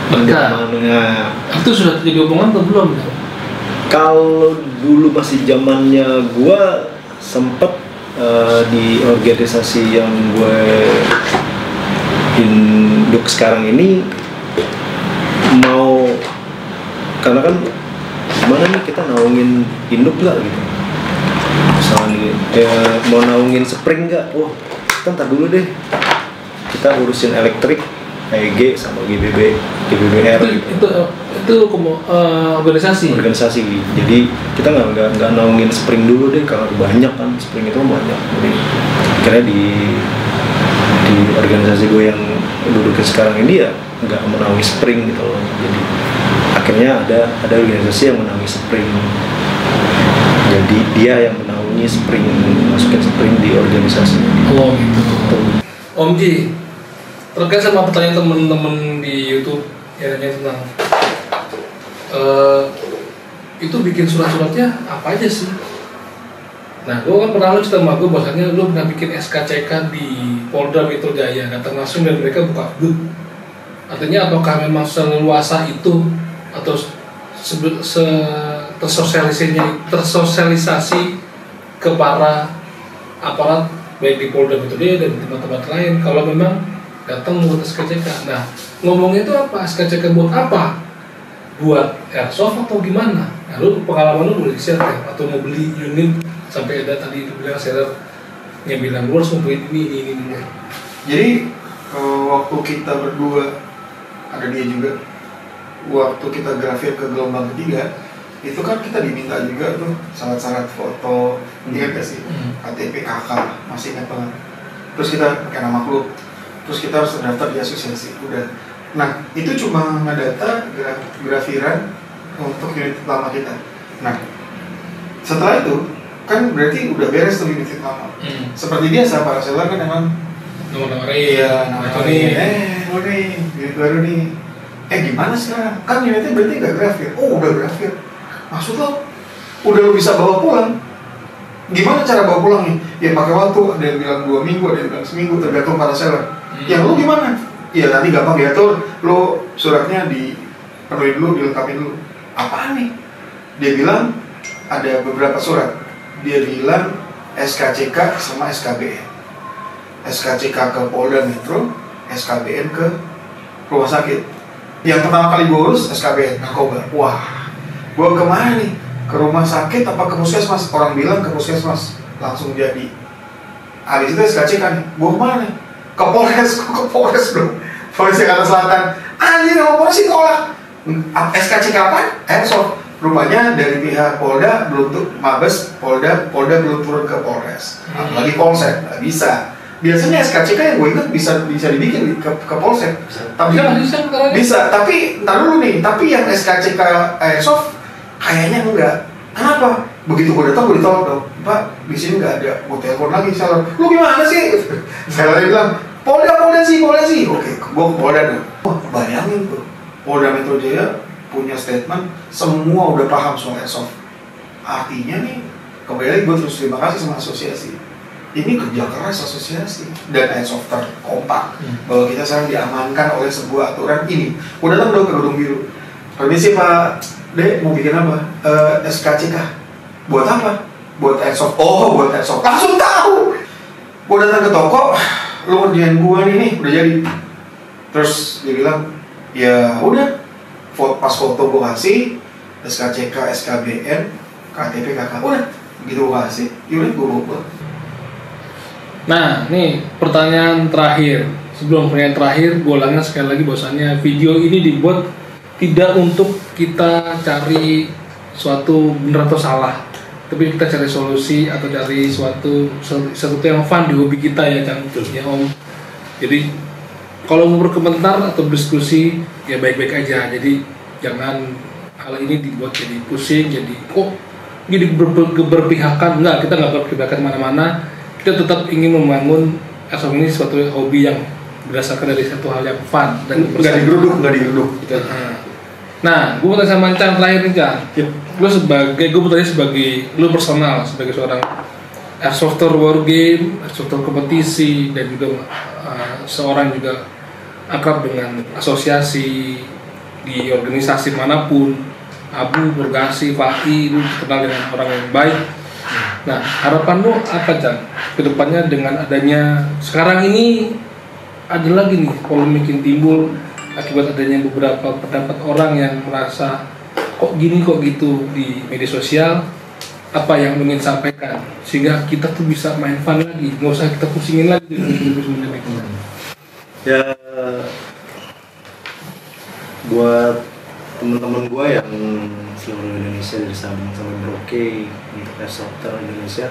Nah, itu sudah terjadi hubungan atau belum? Kalau dulu masih zamannya gua sempet di organisasi yang gue induk sekarang ini, mau karena kan gimana nih kita naungin induk gak gitu, misalnya mau naungin Spring gak, wah kita ntar dulu deh, kita urusin elektrik AEG sama GBBR gitu. Itu organisasi. Jadi kita nggak naungin Spring dulu deh, karena banyak kan, Spring itu banyak. Jadi akhirnya di organisasi gue yang duduk sekarang ini ya nggak menaungi Spring gitu loh. Jadi akhirnya ada organisasi yang menaungi Spring. Jadi dia yang menaungi Spring, masukin Spring di organisasi. Oh gitu. Om Ji, terkait sama pertanyaan temen-temen di YouTube yang tentang itu bikin surat-suratnya apa aja sih? Nah, gue kan pernah cerita sama gue bahwasannya lu pernah bikin SKCK di Polda Metro Jaya, datang langsung dan mereka buka booth. Artinya apakah memang seleluasa itu atau tersosialisasi ke para aparat baik di Polda Metro Jaya dan di tempat-tempat lain kalau memang datang membuat SKCK. Nah, ngomongnya itu apa? SKCK buat apa? Buat Airsoft atau gimana? Nah, lu pengalaman lu boleh di-share ya? Atau mau beli unit sampai ada tadi itu bilang share yang bilang lu harus ngumpulin ini. Jadi waktu kita berdua, ada dia juga, waktu kita grafir ke gelombang ketiga, itu kan kita diminta juga tuh syarat-syarat foto, ingat gak sih? KTP KK, masih ingat banget. Terus kita pakai nama klub, terus kita harus terdaftar di asosiasi, udah. Nah, itu cuma ngedata grafiran untuk unit lama kita. Nah, setelah itu, kan berarti udah beres tuh unit lama. Seperti biasa, para seller kan emang nawarin, lo nih, unit baru nih. Gimana sekarang? Kan unitnya berarti nggak grafir. Oh, udah grafir. Maksud lo, udah lo bisa bawa pulang. Gimana cara bawa pulangnya? Ya pakai waktu, ada yang bilang 2 minggu, ada yang bilang seminggu, tergantung para seller. Yang lo gimana? Ya nanti gampang diatur, lo suratnya dipenuhi dulu, dilengkapi dulu. Apaan nih? Dia bilang ada beberapa surat. Dia bilang SKCK sama SKBN. SKCK ke Polda Metro, SKBN ke rumah sakit. Yang pertama kali gue urus SKBN, narkoba. Wah, gue kemana nih? Ke rumah sakit apa ke puskesmas? Orang bilang ke puskesmas, langsung jadi. Habis itu SKCK nih, gue kemana nih? Ke Polres bro. Polres Jakarta Selatan. Anjir, sama polisi tolak. SKCK apa? Airsoft. Rupanya dari pihak Polda belum tuh, Mabes Polda belum turun ke Polres. Apalagi Polsek, nggak bisa. Biasanya SKCK yang gue ingat bisa dibikin ke Polsek. Tapi bisa, tapi ntar dulu nih. Tapi yang SKCK Airsoft kayaknya enggak. Kenapa? Begitu gue datang gue ditolak dong. Pak, di sini nggak ada. Gue telepon lagi seller. Lu gimana sih? Sellernya bilang, Polda sih. Oke, gue ke Polda dong. Wah, bayangin tuh. Polda Metro Jaya punya statement, semua udah paham soal airsoft. Artinya nih, kembali gue terus terima kasih sama asosiasi. Ini kerja keras asosiasi dan airsofter kompak bahwa kita sekarang diamankan oleh sebuah aturan ini. Gue datang dong ke Gedung Biru. Permisi Pak, Dek mau bikin apa? SKCK. Buat apa? Buat airsoft. Oh, buat airsoft. Langsung tahu. Gue datang ke toko, lu ngerjain gue nih, udah jadi. Terus dia bilang, ya udah. Pas foto gue kasih SKCK, SKBN, KTP KK, udah begitu gue kasih, yaudah gue bawa. Nah, nih pertanyaan terakhir. Sebelum pertanyaan terakhir, gue ulangin sekali lagi bahwasannya video ini dibuat tidak untuk kita cari suatu benar atau salah, tapi kita cari solusi atau cari suatu yang fun di hobi kita ya kan, ya Om. Jadi kalau mau berkomentar atau berdiskusi ya baik-baik aja. Jadi jangan hal ini dibuat jadi pusing, jadi kok jadi berpihakan. Enggak, kita nggak berpihakan mana-mana. Kita tetap ingin membangun airsoft ini suatu hobi yang berdasarkan dari satu hal yang fun dan nggak digeruduk. Gitu. Nah, gue mau tanya sama Chan terakhir nih Chan. Gue bertanya sebagai lu personal, sebagai seorang airsofter war game, airsofter kompetisi, dan juga seorang juga akrab dengan asosiasi di organisasi manapun, Abu, Bergasi, Faki, lu kenal dengan orang yang baik. Nah, harapan lu apa Chan? Kedepannya dengan adanya sekarang ini ada lagi nih polemik yang timbul akibat adanya beberapa pendapat orang yang merasa kok gini kok gitu di media sosial. Apa yang ingin sampaikan sehingga kita tuh bisa main fun lagi, nggak usah kita pusingin lagi. Ya, buat teman-teman gue yang seluruh Indonesia dari Sabang sampai Merauke di airsofter Indonesia,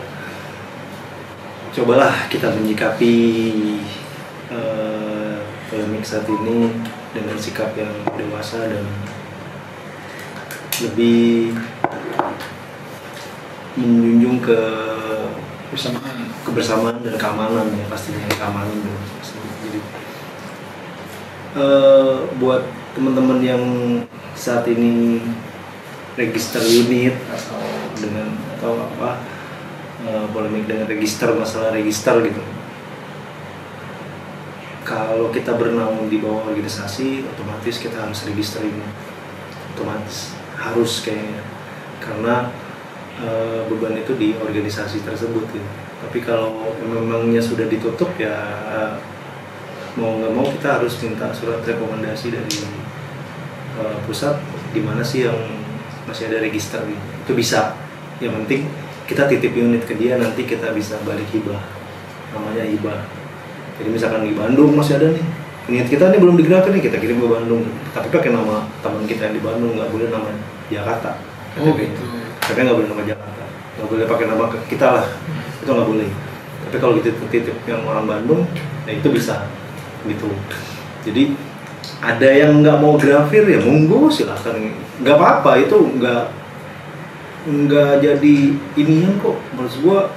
cobalah kita menyikapi polemik saat ini dengan sikap yang dewasa dan lebih menjunjung kebersamaan dan keamanan ya, pastinya keamanan dulu. Jadi buat teman-teman yang saat ini register unit atau polemik dengan masalah register gitu. Kalau kita bernaung di bawah organisasi, otomatis kita harus register ini, otomatis harus kayaknya, karena beban itu di organisasi tersebut ya. Tapi kalau memangnya sudah ditutup ya mau nggak mau kita harus minta surat rekomendasi dari pusat di mana sih yang masih ada register gitu. Itu bisa. Yang penting kita titip unit ke dia, nanti kita bisa balik hibah. namanya IBA. Jadi misalkan di Bandung masih ada nih, unit kita nih belum digrafir nih, kita kirim ke Bandung, tapi pakai nama teman kita yang di Bandung, nggak boleh nama Jakarta. Oh gitu. Tapi nggak boleh nama Jakarta, nggak boleh pakai nama kita lah, itu nggak boleh. Tapi kalau titip yang orang Bandung, ya itu bisa gitu. Jadi ada yang nggak mau grafir ya monggo silahkan, nggak apa-apa, itu nggak jadi inian kok, maksud gua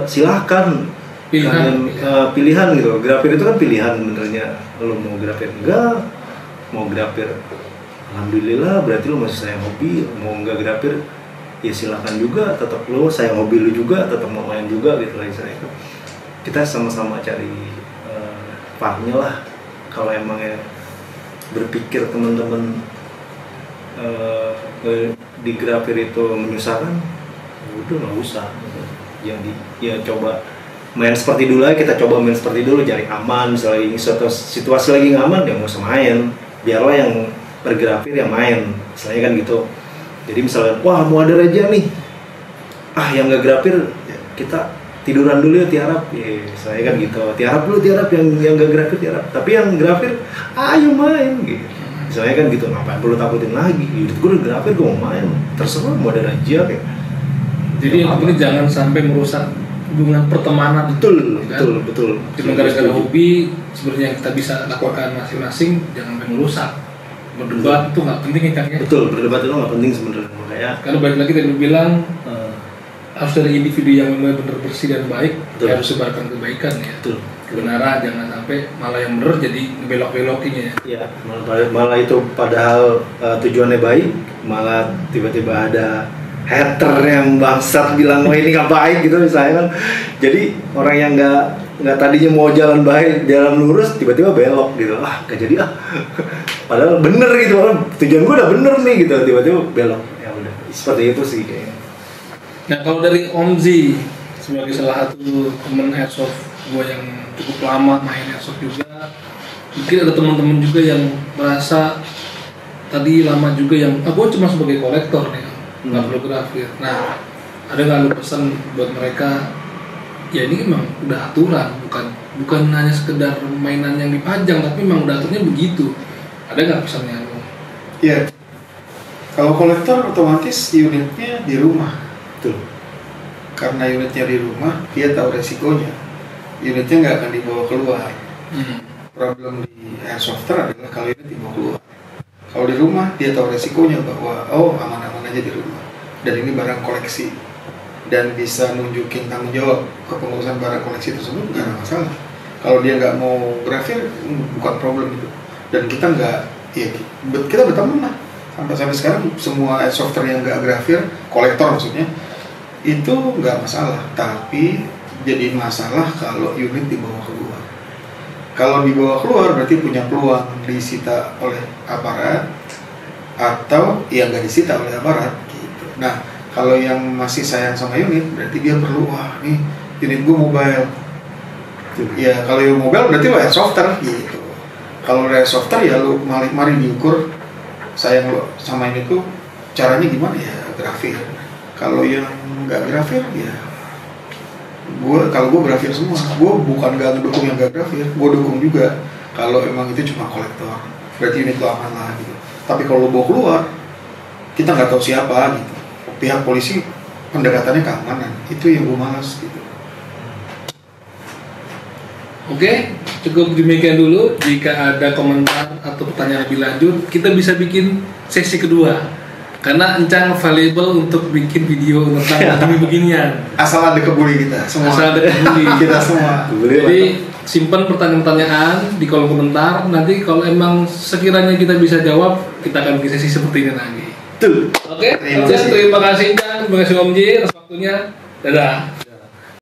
silahkan pilihan gitu. Grafir itu kan pilihan benernya, lo mau grafir enggak, mau grafir alhamdulillah berarti lo masih sayang hobi, mau enggak grafir ya silahkan juga, tetap lo sayang hobi lo juga, tetap mau main juga gitu lah istilahnya. Kita sama-sama cari partnya lah. Kalau emangnya berpikir teman-teman di grafir itu menyusahkan, udah nggak usah. Jadi ya coba main seperti dulu aja, kita coba main seperti dulu, cari aman. Misalnya ini suatu situasi lagi nggak aman, ya nggak usah main, biarlah yang bergrafir yang main, misalnya kan gitu. Jadi misalnya, wah mau ada raja nih, yang nggak grafir kita tiduran dulu ya tiarap, ya saya kan gitu, tiarap dulu tiarap, yang nggak grafir tiarap, tapi yang grafir ayo main gitu. Misalnya kan gitu, ngapain perlu takutin lagi, hidup gue udah grafir, gue mau main, terserah mau ada raja kayak. Jadi ini jangan sampai merusak hubungan pertemanan. Betul. Cuma gara-gara hobi sebenarnya yang kita bisa lakukan masing-masing, jangan sampai merusak. Berdebat itu nggak penting ya Kang ya. Betul, berdebat itu nggak penting sebenarnya. Makanya kalau balik lagi tadi bilang harus dari individu yang benar-benar bersih dan baik, ya harus sebarkan kebaikan ya. Betul. Kebenaran, jangan sampai malah yang benar jadi belok-belokinya ya. Iya, malah itu padahal tujuannya baik, malah tiba-tiba ada hater yang bangsat bilang wah ini nggak baik gitu misalnya kan. Jadi orang yang nggak tadinya mau jalan baik, jalan lurus, tiba-tiba belok gitu, nggak jadi padahal bener gitu, tujuan gue udah bener nih gitu, tiba-tiba belok, ya udah seperti itu sih kayaknya. Nah kalau dari Om Z sebagai salah satu temen airsoft gue yang cukup lama main airsoft juga, mungkin ada teman-teman juga yang merasa tadi lama juga yang gue cuma sebagai kolektor nih, nggak perlu grafir. Nah ada nggak lu pesan buat mereka? Ya ini emang udah aturan, bukan hanya sekedar mainan yang dipajang, tapi memang udah aturnya begitu. Ada nggak pesannya lu? Iya. Kalau kolektor otomatis unitnya di rumah. Tuh. Karena unitnya di rumah, dia tahu resikonya. Unitnya nggak akan dibawa keluar. Problem di airsofter adalah kalau unit dibawa keluar. Kalau di rumah, dia tahu resikonya bahwa aman-aman aja di rumah. Dan ini barang koleksi. Dan bisa nunjukin tanggung jawab kepengurusan barang koleksi tersebut, nggak ada masalah. Kalau dia nggak mau grafir, bukan problem itu. Dan kita nggak, ya kita berteman lah. Sampai sekarang semua software yang nggak grafir, kolektor maksudnya, itu nggak masalah. Tapi jadi masalah kalau unit dibawa keluar. Kalau dibawa keluar berarti punya peluang disita oleh aparat atau yang nggak disita oleh aparat. Gitu. Nah, kalau yang masih sayang sama unit, berarti dia perlu, nih unit gue mobile. Ya kalau yang mobile berarti lo airsofter gitu. Kalau airsofter ya lo mari diukur sayang lo sama ini tuh caranya gimana ya, grafir. Kalau yang nggak grafir ya, kalau gue grafir semua. Gue bukan nggak dukung yang nggak grafir, gue dukung juga. Kalau emang itu cuma kolektor, berarti unit lo aman lah gitu. Tapi kalau lo bawa keluar, kita nggak tahu siapa gitu. Pihak polisi pendekatannya keamanan, itu yang gue malas gitu. Oke, cukup demikian dulu. Jika ada komentar atau pertanyaan lebih lanjut, kita bisa bikin sesi kedua. Karena Encang valuable untuk bikin video tentang beginian. Asal ada kebuli kita semua. Asal ada kebuli kita semua. Jadi simpan pertanyaan-pertanyaan di kolom komentar. Nanti kalau emang sekiranya kita bisa jawab, kita akan bikin sesi seperti ini lagi. Tuh. Oke, terima kasih Encang, terima kasih Om J atas waktunya. Dadah.